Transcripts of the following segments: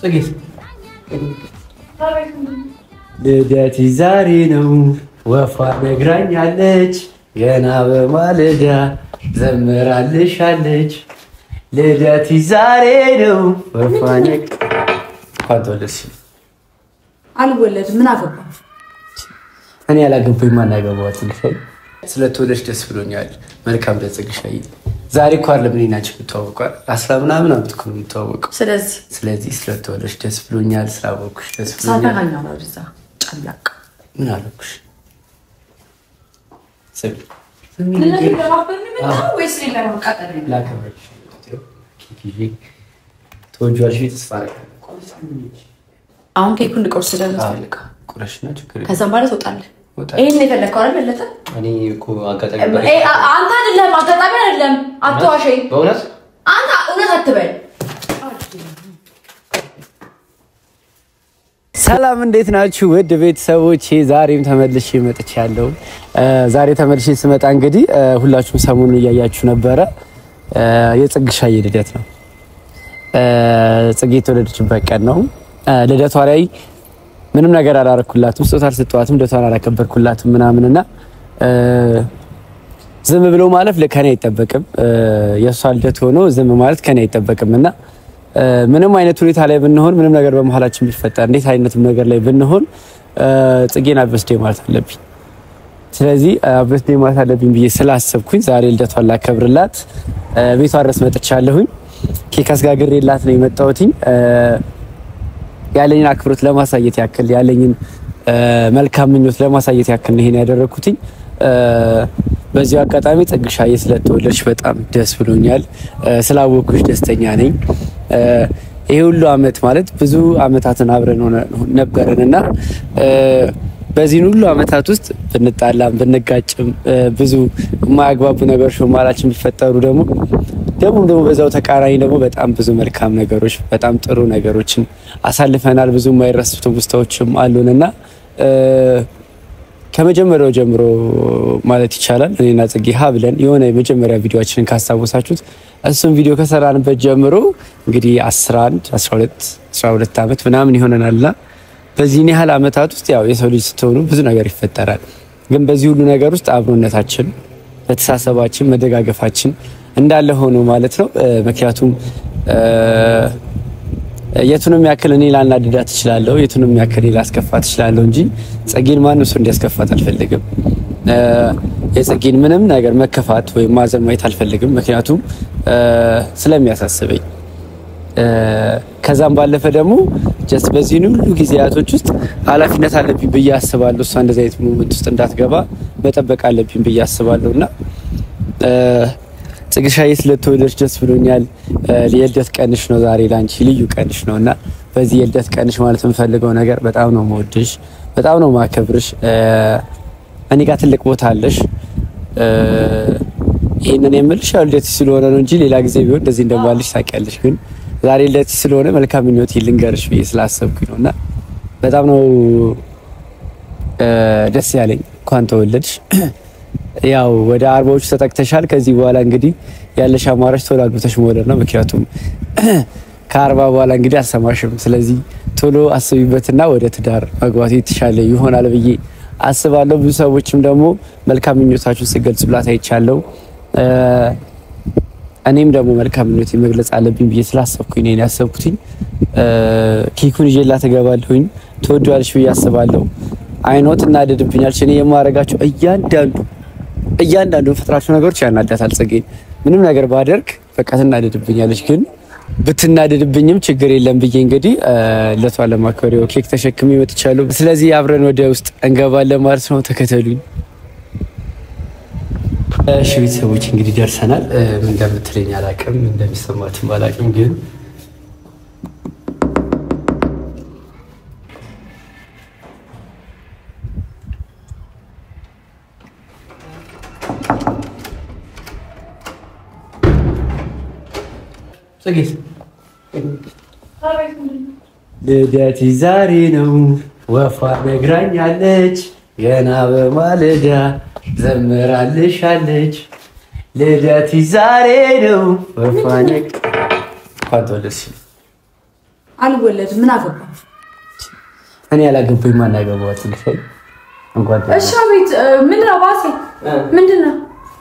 ጽጌት ልደት ዛሬ ነው ወፏ ነግራኛለች ገና በማለዳ ዘምራልሻለች ልደት ዛሬ ነው ወፏ ነግራኛለች አልወለድም ምን አገባ እኔ ያላገባኝ ማን ያገባዋት እንዴ ስለተወለድሽ ደስ ብሎኛል መልካም ለጽግሻዬ ዛሬ እኮ አይደለም እኔና አንቺ የምትተዋወቀው 10 ምናምን አመት እኮ ነው የምትተዋወቀው ስለዚህ ስለተወለድሽ ደስ ብሎኛል ስላወቅሽ ደስ ብሎኛል ሳታኛው ነው እዛ ጨምላቅ ምን አለኩሽ ሰብ ምን ለማፈን ነው ወይስ ሌላ ማቃጠል ነው ላከብርሽ ኪኪ ተወጇልሽ ተስፋ አሁን ኬኩን ልቆርስ ስለምፈልግ ቁረሽና ችግር ከዛም በኋላ ትወጣለህ ይሄን የፈለከው አይደል ለተ እኔ እኮ አጋጣሚ አንተ አይደለም አጋጣሚ አይደለም አትዋሸኝ በእውነት አንተ እውነት አትበል ሰላም እንዴት ናችሁ ውድ ቤተሰቦቼ ዛሬም ተመልሼ መጥቻለሁ ዛሬ ተመልሼ ስመጣ እንግዲህ ሁላችሁም ሰሞኑን እያያችሁ ነበረ የጽግሻዬ ልደት ነው ጽጌ የተወለደችበት ቀን ነው ልደቷ ላይ ምንም ነገር አላረኩላትም ስጦታ አልሰጠኋትም ልደቷን አላከበርኩላትም ምናምንና ዝም ብሎ ማለፍ ለከኔ አይጠበቅም የሷ ልደት ሆኖ ዝም ማለት ከኔ አይጠበቅምና ምንም አይነት ሁኔታ ላይ ብንሆን ምንም ነገር በመሐላችን ቢፈጠር እንዴት አይነትም ነገር ላይ ብንሆን ጽጌን አብስዴ ማለት አለብኝ ስለዚህ አብስዴ ማለት አለብኝ ብዬ ስላሰብኩኝ ዛሬ ልደቷን ላከብርላት ቤቷ ድረስ መጥቻለሁኝ ኬክ አስጋግሬላት ነው የመጣሁትኝ ያለኝን አክብሮት ለማሳየት ያክል ያለኝን መልካም ምኞት ለማሳየት ያክል ነው ይሄን ያደረኩትኝ በዚህ አጋጣሚ ጽግሻዬ ስለተወለድሽ በጣም ደስ ብሎኛል ስላወኩሽ ደስተኛ ነኝ ይሄ ሁሉ አመት ማለት ብዙ አመታትን አብረን ነበርንና በዚህ ሁሉ አመታት ውስጥ ብንጣላም ብንጋጭም ብዙ የማያግባቡ ነገሮች በማላችን ቢፈጠሩ ደግሞ በዛው ተቃራኒ ደግሞ በጣም ብዙ መልካም ነገሮች በጣም ጥሩ ነገሮችን አሳልፈናል ብዙ የማይረሱ ትውስታዎችም አሉንና ከመጀመሪያው ጀምሮ ማለት ይቻላል እኔና ጽጌ ብለን የሆነ የመጀመሪያ ቪዲዮአችንን ካስታወሳችሁት እሱን ቪዲዮ ከሰራንበት ጀምሮ እንግዲህ 11 12 አመት ምናምን ይሆነናልና በዚህ ያህል አመታት ውስጥ ያው የሰው ልጅ ስትሆኑ ብዙ ነገር ይፈጠራል ግን በዚህ ሁሉ ነገር ውስጥ አብሮነታችን በተሳሰባችን መደጋገፋችን እንዳለ ሆኖ ማለት ነው ምክንያቱም የቱንም ያክል እኔ ላናድዳት እችላለሁ የቱንም ያክል ላስከፋት እችላለሁ እንጂ ጽጌን ማንም ሰው እንዲያስከፋት አልፈልግም የጽጌን ምንም ነገር መከፋት ወይ ማዘን ማየት አልፈልግም ምክንያቱም ስለሚያሳስበኝ ከዛም ባለፈ ደግሞ ጀስት በዚህ ሁሉ ጊዜያቶች ውስጥ ኃላፊነት አለብኝ ብዬ አስባለሁ እሷ እንደዚህ አይነት ሞመንት ውስጥ እንዳትገባ መጠበቅ አለብኝ ብዬ አስባለሁና ጽግሻዬ ስለተወለድሽ ደስ ብሎኛል የልደት ቀንሽ ነው ዛሬ ላንቺ ልዩ ቀንሽ ነውና በዚህ የልደት ቀንሽ ማለት የምፈልገው ነገር በጣም ነው የምወድሽ በጣም ነው ማከብርሽ እኔ ጋር ትልቅ ቦታ አለሽ ይሄንን የምልሽ ልደት ስለሆነ ነው እንጂ ሌላ ጊዜ ቢሆን እንደዚህ እንደማልሽ ታውቂያለሽ ግን ዛሬ ልደት ስለሆነ መልካም ምኞት ይልንገርሽ ብዬ ስላሰብኩኝ ነውና በጣም ነው ደስ ያለኝ እንኳን ተወለድሽ ያው ወደ 40ዎቹ ተጠቅተሻል ከዚህ በኋላ እንግዲህ ያለሽ አማራጭ ቶሎ አግብተሽ መውለድ ነው ምክንያቱም ከ40 በኋላ እንግዲህ አልሰማሽም ስለዚህ ቶሎ አስቢበትና ወደ ትዳር መግባት የተሻለ ይሆናል ብዬ አስባለሁ ብዙ ሰዎችም ደግሞ መልካም ምኞታችሁን ሲገልጹላት አይቻለሁ እኔም ደግሞ መልካም ምኞት መግለጽ አለብኝ ብዬ ስላሰብኩኝ ነው ያሰብኩትኝ ኬኩን ይዤላት ተገባለሁኝ ተወዷልሽ ብዬ አስባለሁ አይኖት እና ደድብኛልሽ እኔ የማረጋቸው እያንዳንዱ ፈጥራችሁ ነገሮች ያናዳታል ጽጌ ምንም ነገር ባደርግ በቃ ትናደድብኛለች ግን ብትናደድብኝም ችግር የለም ብዬ እንግዲህ ለቷን ለማክበሪው ኬክ ተሸክሜ መጥቻለሁ ስለዚህ አብረን ወደ ውስጥ እንገባለን ማለት ነው ተከተሉኝ እሺ ቤተሰቦች እንግዲህ ደርሰናል ምን እንደምትለኝ አላውቅም እንደሚሰማችሁ አላውቅም ግን ጽጌት ልደት ዛሬ ነው ወፏ ነግራኛለች ገና በማለዳ ዘምራልሻለች ልደት ዛሬ ነው ወፏ ነግራኛለች አልወለድም ምን አገባ እኔ ያላገባኝ ማን ያገባዋት ልጅ እንኳን እሺ አቤት ምንድነው ባሴ ምንድነው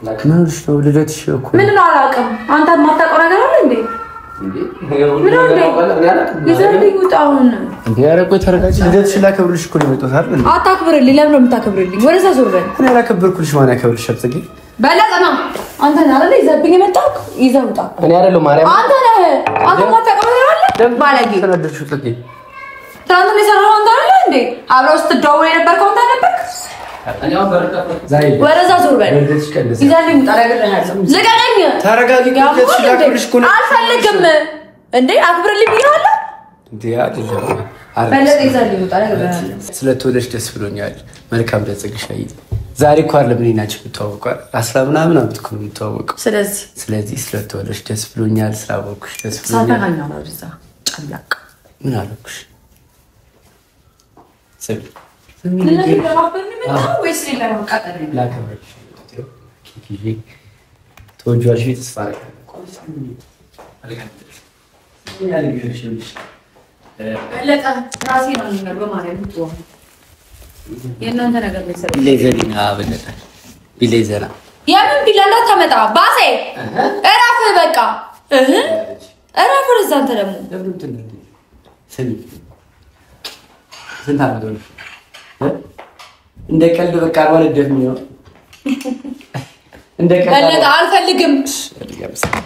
ለክናሽ ነው ልደትሽ እኮ ምንድነው አላውቅም አንተ የማታውቀው ነገር አለ እንዴ ይዘልኝ ውጣውን እንዴ ያረቆ ተረጋጭ ልደትሽ ላከብርልሽ እኮ ነው የመጣሁት አይደል አታክብርልኝ ለምን ነው የምታከብርልኝ ወደዛ ዞር በል እኔ ያላከብርኩልሽ ማን ያከብርልሽ አብጽጌ በለጠና አንተ ነህ አይደል ይዘብኝ የመጣው ይዘህ ውጣ እኔ አይደለም ማርያም አንተ ነህ አንተ የማታውቀው ነገር አለ ባለጌ ተናደድሽ ጽጌ ትናንትና የሰራኸው አንተ አይደል እንዴ አብረው ስትደዋወል የነበርከው አንተ ነበርክ እኔው በረካ ዛሬ ወደዛ ዞር በል ይዘልኝ ውጣ ነግሬሃለሁ ልቀቀኝ ተረጋጊ ልደትሽ ላከብርልሽ እኮ ነው አልፈልግም እንዴ አክብርልኝ ብዬሃለሁ እንዴ አይደለም በለጠ ይዘልኝ ውጣ ነግሬሃለሁ ስለተወለድሽ ደስ ብሎኛል መልካም ለጽግሻይ ዛሬ እኮ አይደለም እኔ ናችሁ የምትተዋወቀው 10 ምናምን አመት እኮ ነው የምትተዋወቀው ስለዚህ ስለተወለድሽ ደስ ብሎኛል ስላወቅሽ ደስ ብሎኛል ሳታጋኛ ነው እዛ ጨምላቅ ምን አለኩሽ ሰብ ለምን ለማፈን ምን ወይስ ለማቃጠል ላከብርሽ ኪኪ ተወጇልሽ ተስፋ በለጠ ራሴ ነው የሚነገር በማርያም ትወው የእናንተ ነገር መሰለኝ ቢሌዘና በለጠ ቢሌዘና የምን ቢላ እንዳታመጣ ባሴ እራፍ በቃ እራፍ ወደዛ አንተ ደግሞ ለምን ትንሽ ስሚ ስንት አመት ሆነሽ እንደ ቀልድ በቃ አልወለደም ነው እንደ ቀልድ በለጠ አልፈልግም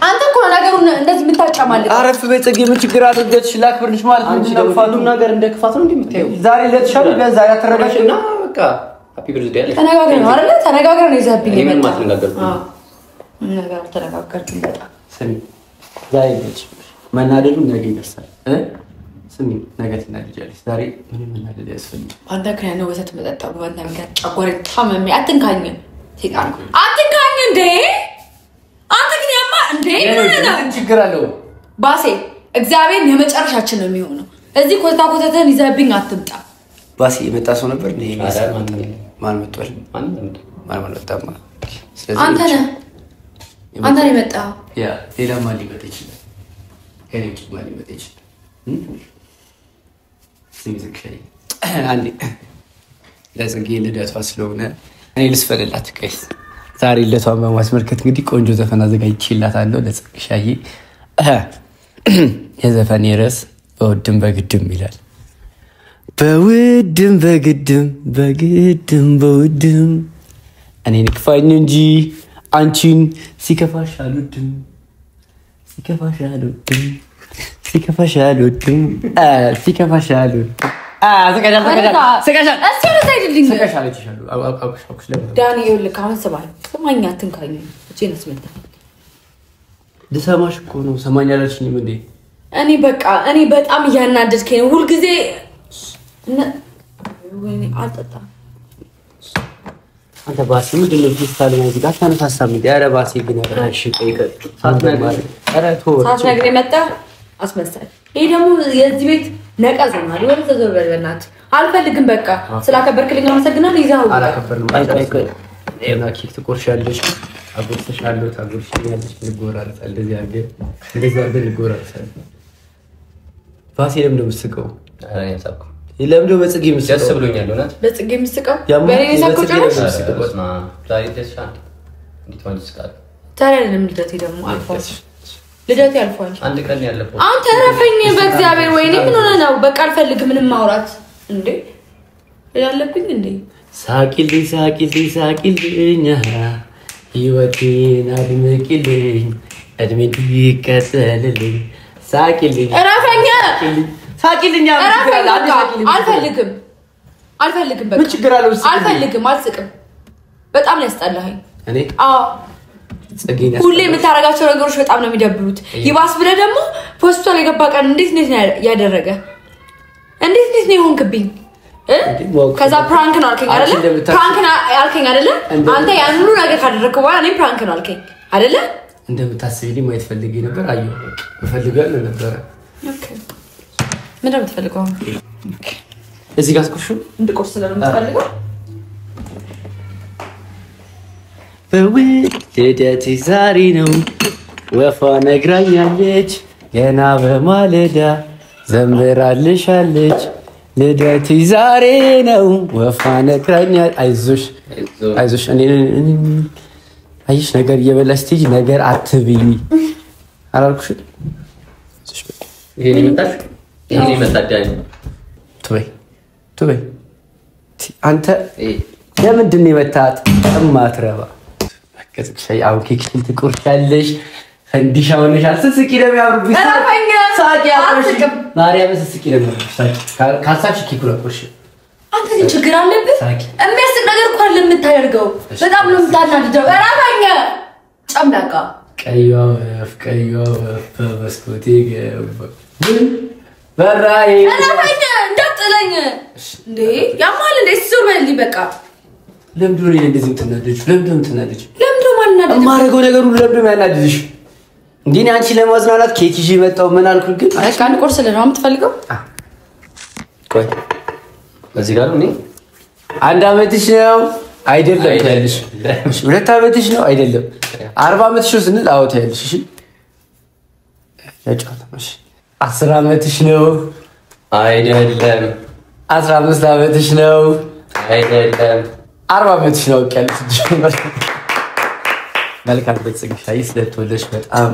አንተ እኮ ነገሩን እንደዚህ የምታጫማልህ አረፍ በጽጌ ምን ችግር አድርገሽ ላክብርልሽ ማለት ነው ሁሉም ነገር እንደ ክፋት ነው እንደምታየው ዛሬ ለተሻለ ገዛ ያተረጋሽና በቃ ሃፒ በርዝዴ አለ ተነጋግረን ነው አይደል ተነጋግረን ነው ይዘብኝ ምን የመጣው ማለት ነገር ነገር ተነጋገርኩኝ በጣም ስሚ ዛሬ ልጅ መናደዱ ነገ ይደርሳል ስሚ ነገ ትናደጃለሽ ዛሬ ምን መናደድ ያስፈልጋል አንተ ከነ ነው ወተት መጠጣው በአንተ ምክንያት ጨጓሬ ታመመ አትንካኝ ሰይጣን አትንካኝ እንዴ አንተ ግን ያማ እንዴ ምን ችግር አለው ባሴ እግዚአብሔር የመጨረሻችን ነው የሚሆነው እዚህ ኮታኮተተን ይዘብኝ አትምጣ ባሴ የመጣ ሰው ነበር እንዴ ማን መጥቷል ማን መጣማ አንተ ነህ የመጣው ያ ሌላ ማን ሊመጣ ይችላል ከኔ ማን ሊመጣ ይችላል ሲምዝክሻይ አንዴ ለጽጌ ልደቷ ስለሆነ እኔ ልስፈልላት ቀይስ ዛሬ ልደቷን በማስመልከት እንግዲህ ቆንጆ ዘፈን አዘጋጅቼላታለሁ ለጽጌሻዬ የዘፈን ርዕስ በውድም በግድም ይላል በውድም በግድም በውድም እኔን ክፋኝ እንጂ አንቺን ሲከፋሽ አልወድም ሲከፋሽ አልወድም ዳኒ ይኸውልህ አሁን ስማኝ አትንካኝ እጄን አስመታ ልሰማሽ እኮ ነው ሰማኝ አላልሽኝም እንዴ እኔ በጣም እያናደድከኝ ነው ሁልጊዜ ወይኔ አልጠጣም አንተ ባሲ ምንድን ነው ዲስታል ነው ጋር ታነሳሳም እንዴ ኧረ ባሲ ግን ያረሽ ሳትነግረኝ መጣህ አስመሰል ይሄ ደግሞ የዚህ ቤት ነቀዝ ነው አይደል ወደ ተዘበል በእናትህ አልፈልግም በቃ ስላከበርክልኝ አመሰግናለሁ ይዛው አላከበርንም እና ኬክ ትቆርሻለሽ አጎርሰሻለሁ ታጎርሽኛለሽ ልጎራረሳል እንደዚህ አድርገን ልጎራረሳል ባሲ ለምን ነው የምትስቀው አይ ያሳቁ ለምንድነው በጽጌ የምትስቀው ደስ ብሎኛል ሆናት በጽጌ የምትስቀው በኔ የሳቀው ጨረሽ ዛሬ ተሻለ እንዴት ማለት ይስቃል ታዲያ ለምን ልደቴ ደግሞ አልፏል ልደቴ አልፏል አንድ ቀን ያለፈው አንተ ረፈኝ በእግዚአብሔር ወይኔ ምን ሆነ ነው በቃ አልፈልግም ምንም ማውራት እንዴ ያለብኝ እንዴ ሳቂልኝ ህይወቴን አድምቂልኝ እድሜ እንዲቀጥልልኝ ሳቂልኝ ረፈኛ ሳቂልኝ አልፈልግም በቃ ምን ችግር አለው አልፈልግም አልስቅም በጣም ያስጠላኸኝ እኔ ጽጌና ሁሌ የምታረጋቸው ነገሮች በጣም ነው የሚደብሩት ይባስ ብለህ ደግሞ ሆስፒታል የገባ ቀን እንዴት ነው ያደረገ እንዴት ነው የሆንክብኝ ከዛ ፕራንክ ነው አልከኝ አይደለ አንተ ያን ሁሉ ነገር ካደረክ በኋላ እኔ ፕራንክ ነው አልከኝ አይደለ እንደምታስቢልኝ ማየት ፈልጌ ነበር አየሁ ፈልጋለሁ ነበር ኦኬ ምን እንደምትፈልገው እዚህ ጋር ስቆርሹ እንድቆርስ ስለምትፈልገው በውድደት ዛሬ ነው ወፋ ነግራኛለች ገና በማለዳ ዘምራልሻለች ልደት ዛሬ ነው ወፋ ነግራኛል አይዞሽ አይዞሽ እኔ አይሽ ነገር እየበላሽ ትጂ ነገር አትብይ አላልኩሽ ይሄን ይመጣል ትበይ አንተ ለምንድን ነው የመታት ማትረባ ከዚህ አው ኬክ ትቆርሻለሽ ፈንዲሻው ነሽ አትስቂ ለሚያምርብሽ ሳቂ አቆሽ ማርያም ስስቂ ለሚያምርብሽ ካሳች ኬክ ለቆሽ አንተ ችግር አለብህ የሚያስቅ ነገር እኮ አለ የምታደርገው በጣም ነው የምታናድደው ራፋኛ ጨምላቃ ቀይዋ በመስኮቴ ግን በራይ ራፋኛ እንዳጥለኝ እንዴ ያማል እንዴ ሱር በልኝ በቃ ለምንድን ነው እንደዚህ የምትናደጂው ለምንድን ነው ማናደድ የማደርገው ነገር ሁሉ ለምንድን ነው ያናድድሽ እንዴ አንቺ ለማዝናናት ኬክ ይዤ መጣሁ ምን አልኩኝ ግን በቃ አንድ ቁርስ ለራም የምትፈልገው ቆይ በዚህ ጋር ነው አንድ አመትሽ ነው አይደለም ያለሽ ሁለት አመትሽ ነው አይደለም 40 አመትሽ ነው ስንል አውት ያለሽ እሺ ያጫውታሽ 10 አመትሽ ነው አይደለም 15 አመትሽ ነው አይደለም 40 አመትሽ ነው ያለሽ መልካም በጽግሻይ ስለተወለሽ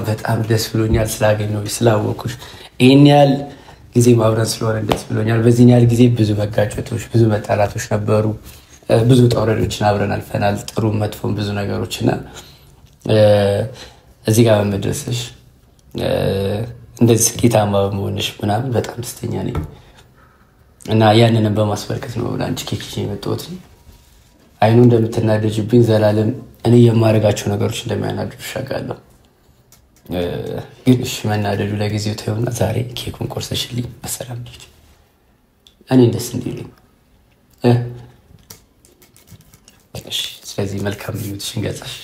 በጣም ደስ ብሎኛል ስላገኘሁሽ ስላወኩሽ ይሄን ያህል ጊዜ ማብረን ስለሆነ ደስ ብሎኛል በዚህ ያህል ጊዜ ብዙ መጋጨቶች ብዙ መጣላቶች ነበሩ ብዙ ጦርነቶችን አብረን አልፈናል ጥሩ መጥፎም ብዙ ነገሮችና እዚህ ጋር መድረስሽ እንደዚህ ስኬታማ በመሆንሽ ምናምን በጣም ደስተኛ ነኝ እና ያንንም በማስመልከት ነው አንቺ ኬክ ይዤ የመጣሁት አይኑ እንደምትናደጅብኝ ዘላለም እኔ የማረጋቸው ነገሮች እንደሚያናድዱሽ አውቃለሁ ግን እሺ መናደዱ ለጊዜው ተይውና ዛሬ ኬኩን ቆርሰሽልኝ በሰላም ልጅ እኔ ደስ እንዲልኝ እሺ ስለዚህ መልካም ምኞትሽን ገጻሽ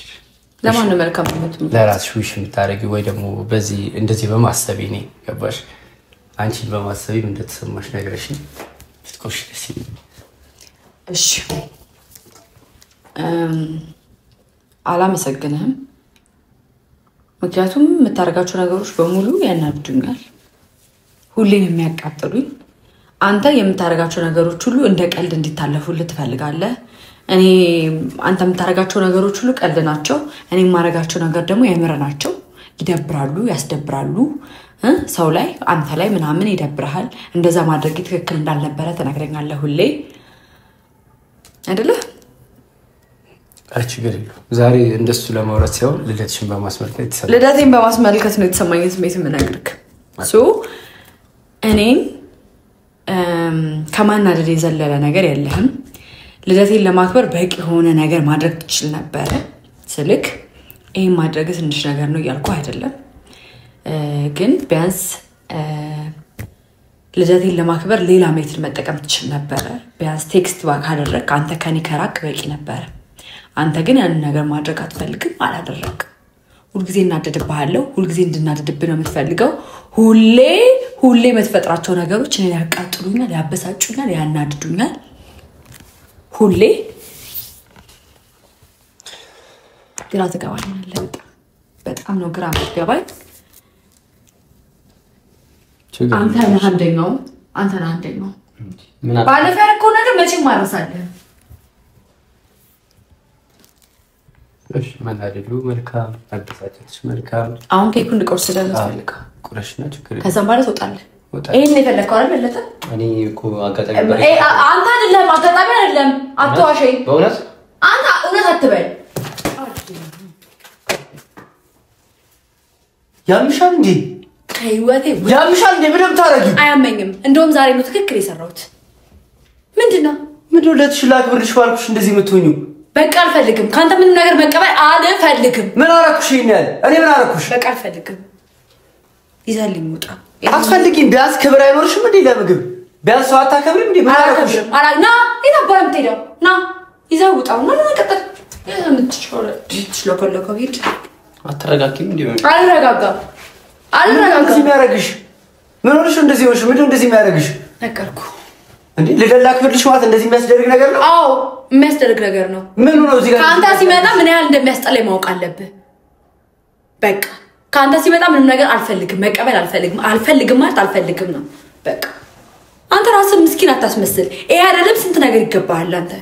ለማን ነው መልካም ምኞት ለራስሽ ዊሽ የምታረጊው ወይ ደግሞ በዚህ እንደዚህ በማሰብ እኔ ገባሽ አንቺን በማሰብ እንደተሰማሽ ነገርሽኝ ፍትቆሽ ደስ ይላል እሺ አላመሰግንህም ምክንያቱም የምታደርጋቸው ነገሮች በሙሉ ያናድዱኛል ሁሌም የሚያቃጥሉኝ አንተ የምታደርጋቸው ነገሮች ሁሉ እንደ ቀልድ እንዲታለፉልህ ትፈልጋለህ እኔ አንተ የምታደርጋቸው ነገሮች ሁሉ ቀልድ ናቸው እኔ የማደርጋቸው ነገር ደግሞ የምር ናቸው ይደብራሉ ያስደብራሉ ሰው ላይ አንተ ላይ ምናምን ይደብርሃል እንደዛ ማድረግ ትክክል እንዳልነበረ ተናግረኛለህ ሁሌ አይደለ ችግር የለውም ዛሬ እንደሱ ለማውራት ሲሆን ልደትሽን በማስመልከት የተሰማኝ ልደቴን በማስመልከት ነው የተሰማኝ ስሜት የምነግርህ እኔን ከማናደድ የዘለለ ነገር የለህም ልደቴን ለማክበር በቂ የሆነ ነገር ማድረግ ትችል ነበረ ስልክ ይሄን ማድረግ ትንሽ ነገር ነው እያልኩ አይደለም ግን ቢያንስ ልደቴን ለማክበር ሌላ ሜትድ መጠቀም ትችል ነበረ ቢያንስ ቴክስት ካደረግክ አንተ ከኔ ከራቅ በቂ ነበረ አንተ ግን ያንን ነገር ማድረግ አትፈልግም አላደረግ ሁልጊዜ እናደድብሃለሁ ሁልጊዜ እንድናደድብህ ነው የምትፈልገው ሁሌ የምትፈጥራቸው ነገሮች እኔን ያቃጥሉኛል ያበሳጩኛል ያናድዱኛል ሁሌ ግራ ትገባኛለህ በጣም ነው ግራ የምትገባኝ አንተ ነህ አንደኛው ባለፈ ያደረከው ነገር መቼም አልረሳልህም እሺ መናደዱ መልካም አደሳጨትሽ መልካም አሁን ኬኩን ልቆርስ ስለምፈልግ ቁረሽና ችግር ከዛም በኋላ ትወጣለህ ይሄን የፈለከው አይደል ለተ እኔ እኮ አጋጣሚ አንተ አይደለም አጋጣሚ አይደለም አትዋሸኝ በእውነት አንተ እውነት አትበል ያምሻል እንዴ ከህይወቴ ያምሻል እንዴ ምንም ታረጊው አያመኝም እንደውም ዛሬ ነው ትክክል የሰራሁት ምንድነው ለትሽላክ ብርሽ ባልኩሽ እንደዚህ የምትሆኙ በቃ አልፈልግም ካንተ ምንም ነገር መቀበል አልፈልግም ምን አረኩሽ ይኛል እኔ ምን አረኩሽ በቃ አልፈልግም ይዛልኝ ውጣ አትፈልጊም ቢያንስ ክብር አይኖርሽም እንዴ ለምግብ ቢያንስ ሰው አታከብሪም እንዴ ምን አረኩሽ ና ይታባል የምትሄደው ና ይዘው ውጣው ና ለቀጥል የምትሽለከለከው ሂድ አትረጋጊም እንዴ አልረጋጋም እንደዚህ የሚያደርግሽ ምን ሆነሽ እንደዚህ ሆነሽ ምንድነው እንደዚህ የሚያደርግሽ ነገርኩ እንዴ ልደላክብልሽ ማለት እንደዚህ የሚያስደርግ ነገር ነው አዎ የሚያስደርግ ነገር ነው ምን ነው እዚህ ጋር ካንተ ሲመጣ ምን ያህል እንደሚያስጠላኝ ማወቅ አለብህ በቃ ካንተ ሲመጣ ምንም ነገር አልፈልግም መቀበል አልፈልግም ማለት አልፈልግም ነው በቃ አንተ ራስህ ምስኪን አታስመስል ይሄ አይደለም ስንት ነገር ይገባሃል አንተ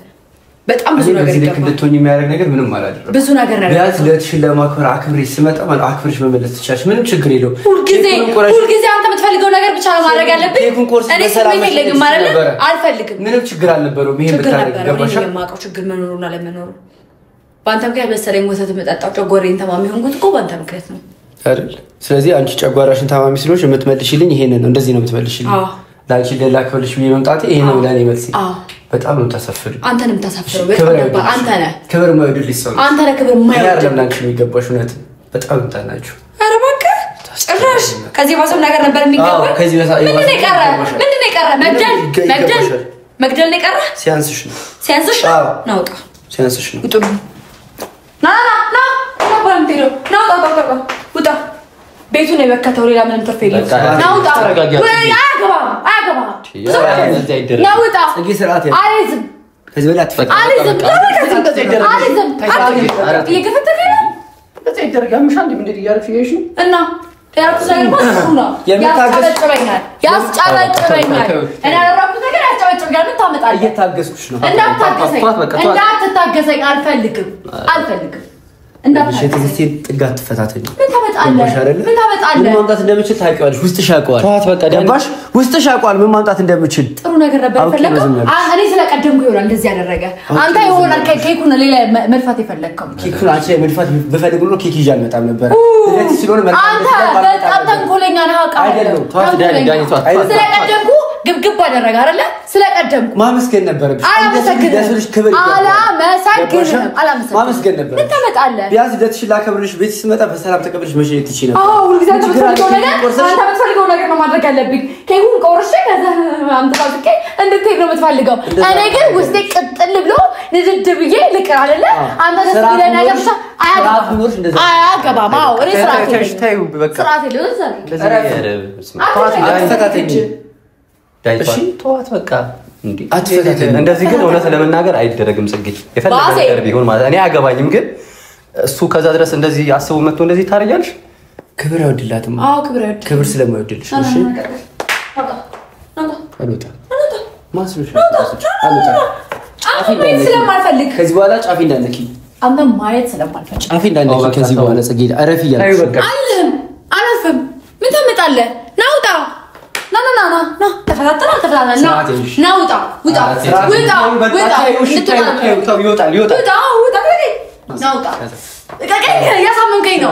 በጣም ብዙ ነገር ይገባሃል እንድትሆኚ የሚያደርግ ነገር ምንም አላደረኩም ብዙ ነገር ቢያንስ ለትሽን ለማክበር አክብሬ ስመጣ ማለት አክብሬሽ መመለስ ትችያለሽ ምንም ችግር የለውም ሁልጊዜ አንተ የምትፈልገው ነገር ብቻ ነው ማድረግ ያለብህ እኔ ስሜት የለኝም ማለት አልፈልግም ምንም ችግር አልነበረውም ይሄን ብታረግ ገባሽ እኔ የማውቀው ችግር መኖሩና ለመኖሩ በአንተ ምክንያት መሰለኝ ወተት መጣጣው ጨጓራዬን ታማሚ ሆንኩት እኮ በአንተ ምክንያት ነው አይደል ስለዚህ አንቺ ጨጓራሽን ታማሚ ስለሆንሽ የምትመልሽልኝ ይሄንን ነው እንደዚህ ነው የምትመልሽልኝ ላንቺ ለላከልሽ ብዬ መምጣቴ ይሄ ነው ለኔ መልሲ በጣም ነው ተሰፍሩ አንተንም ተሰፍሩ በጣም አንተ ነህ ክብር ማይወድልሽ ሰው አንተ ነህ ክብር ማይወድ ለናንቺ የሚገባሽ እውነት በጣም እንታናችሁ ኧረ እባክህ ጭራሽ ከዚህ ባሰብ ነገር ነበር የሚገባው ምንድነው የቀረ መግደል ነው የቀረ ሲያንስሽ ነው ናውጣ ሲያንስሽ ነው ውጡ ና ባንቴሮ ናውጣ ውጣ ቤቱ ነው የበከተው ሌላ ምንም ትርፍ የለም ናውጣ አያገባ ናውጣ ጽጌ ስርዓት ያለ አሪዝም ከዚህ በላይ አትፈቅድ አሪዝም እየገፈተከ ነው በዚህ ይደረጋ ምሻል እንዴ እያልሽ ይሄሽ እና ያልኩት ነገር ማለት ነው ያስጨበጭበኛል እኔ ያደረኩት ነገር ያስጨበጭበኛል ምን ታመጣለህ እየታገስኩሽ ነው እንዳትታገሰኝ አልፈልግም እንዳትታገሰኝ ጥጋት ተፈታተኝ ምን ታመጣለህ ምን ማምጣት እንደምችል ታውቂዋለሽ ውስጥሽ ያውቀዋል ተዋት በቃ ደባሽ ውስጥሽ ያውቀዋል ምን ማምጣት እንደምችል ጥሩ ነገር ነበር ፈለከው እኔ ስለቀደምኩ ይሆናል እንደዚህ ያደረገ አንተ ይሆናል ኬኩን ሌላ መልፋት የፈለከው ኬኩን አንቺ መልፋት በፈልግ ነው ኬክ ይዤ አልመጣም ነበር ስለዚህ ስለሆነ አንተ በጣም ተንኮለኛ ነህ አውቃለሁ አይደለም ተዋት ዳኒ ተዋት ስለቀደምኩ ግብግብ አደረገ አይደለ ስለቀደምኩ ማመስገን ነበር ማመስገን ነበር ምን ታመጣለህ ቢያንስ ደትሽ ላከብርሽ ቤት ስመጣ በሰላም ተቀበልሽ መሸኘት ትችይ ነበር ሁሉ ጊዜ የምትፈልገው ነገር ነው ማድረግ ያለብኝ ኬኩን ቆርሼ ከዛ አምጥታውቄ እንድትሄድ ነው የምትፈልገው እኔ ግን ውስጤ ቅጥል ብሎ ንድድ ብዬ ልቅር አይደለ አንተ ደስ ይለኝ ነገር ብቻ አያገባም አዎ እኔ ስርዓት እሺ ተዋት በቃ እንዴ አትፈታተኝ እንደዚህ ግን እውነት ለመናገር አይደረግም ጽጌ የፈለገ ነገር ቢሆን ማለት እኔ አያገባኝም ግን እሱ ከዛ ድረስ እንደዚህ አስቡ መጥቶ እንደዚህ ታረጋልሽ ክብር ያወድላትም አዎ ክብር ስለማይወድልሽ እሺ አሉታ ማስሉሽ አሉታ ጫፊ ስለማልፈልግ ከዚህ በኋላ ጫፊ እንዳነኪ አንተ ማየት ስለማልፈልግ ጫፊ እንዳነኪ ከዚህ በኋላ ጽጌ አረፍ ይያለሽ አለፍም ምን ታመጣለህ ናውጣ ና ተፈታተና ናውጣ እያሳመንከኝ ነው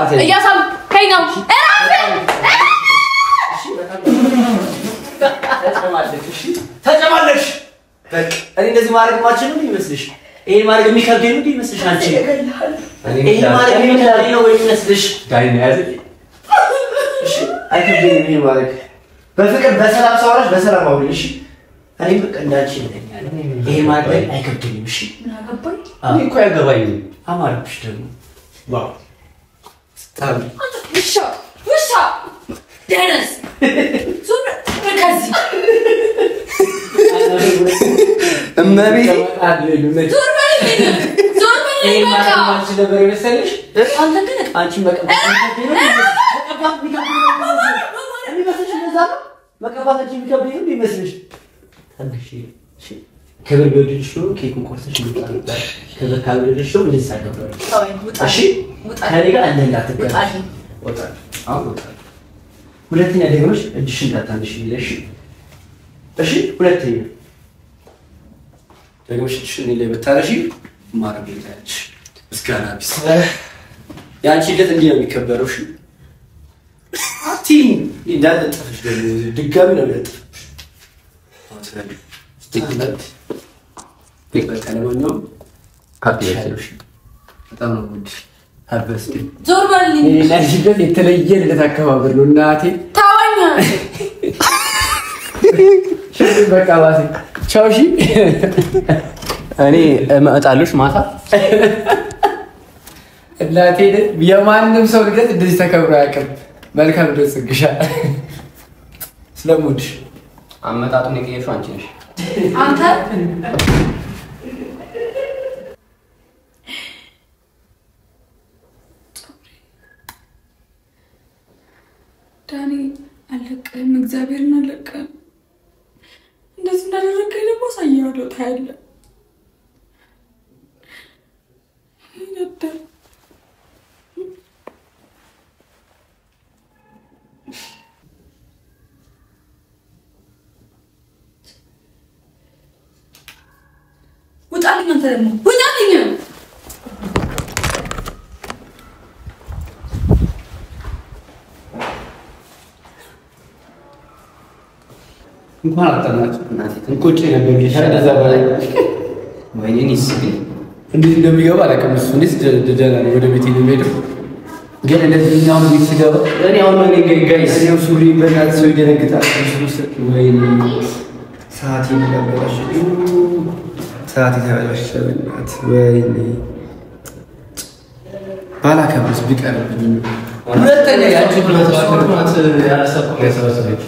ተጨማለሽ በቃ እኔ እንደዚህ ማድረግ ማችል ነው ይመስልሽ ይሄ ማድረግ የሚከብደኝ ነው ይመስልሽ አንቺ ይሄ ማድረግ የሚከብደኝ ነው ይመስልሽ ዳይና ያዘ እሺ አይከብደኝም ይሄ ማድረግ በፍቅር በሰላም ሰውራሽ በሰላም አውሪኝ እሺ እኔ በቃ እንዳንቺ ነኛል ይሄ ማድረግ አይከብደኝም እሺ ምን አገባኝ እኔ እኮ ያገባኝ አማርብሽ ደግሞ ዋው ስታም ውሻ ደረስ ዞር ከዚህ እመቤቴ ዞር በቃ አንቺ ነበር መሰለሽ አንተ ግን አንቺ መቀባታችን የሚከብደኝ ነው ይመስልሽ ታንሽ እሺ ክብር ቢወድልሽ ነው ኬኩን ቆርሰሽ ይወጣል ክብር ካልወድልሽ ነው እንደዚህ ሳይከብረው እሺ ከኔ ጋር እንዳትገናኝ ወጣ አሁን ወጣ ሁለተኛ ደግሞሽ እጅሽን እንዳታንሽ ይለሽ እሺ ሁለተኛ ደግሞሽ እጅሽን ላይ በታረሺ ማረግ ይላልሽ እስካና ቢስ ያንቺ ልት እንዲህ ነው የሚከበረው እሺ አቲም እንዳልጠፍሽ ደግሞ ድጋሚ ነው ያጠፍሽ አትፈልግ ትክክለት በቀለማኛው ካፒ ያለሽ በጣም ነው ወድ ሀበስቲ ዞር በልኝ እኔ ላጅበት የተለየ ልደት አከባበር ነው እናቴ ታወኛ በቃ ባሴ ቻው እሺ እኔ እመጣለሽ ማታ እናቴ የማንም ሰው ልደት እንደዚህ ተከብሮ አያውቅም መልካም ልደት ጽግሻ ስለሙድሽ አመጣጡን የቀየርሽው አንቺ ነሽ አንተ ዳኒ አለቀም እግዚአብሔርን አለቀም አሳያለሁ ታያለህ። ውጣልኝ አንተ ደግሞ ውጣልኝ። እንኳን አጣናችሁ እናቴ እንቆጭ ነበር ከዛ በላይ ወይኔ እስኪ እንዴት እንደሚገባ አላውቅም። እሱ እንዴት ደደና ነው ወደ ቤት የሚሄደው ግን እንደዚህ ነው ቤት ሲገባ እኔ አሁን ነው ጋይስ ነው ሱሪ በእናትህ ሰው ይደነግጣል። ወይኔ ሰዓት ይመላበላሽ ሰዓት ይተበላሽ በእናትህ ወይኔ ባላከብስ ቢቀርብኝ ሁለተኛ ያቺ ብለህ ተስፋ ያላሰብኩ ያሰበሰበች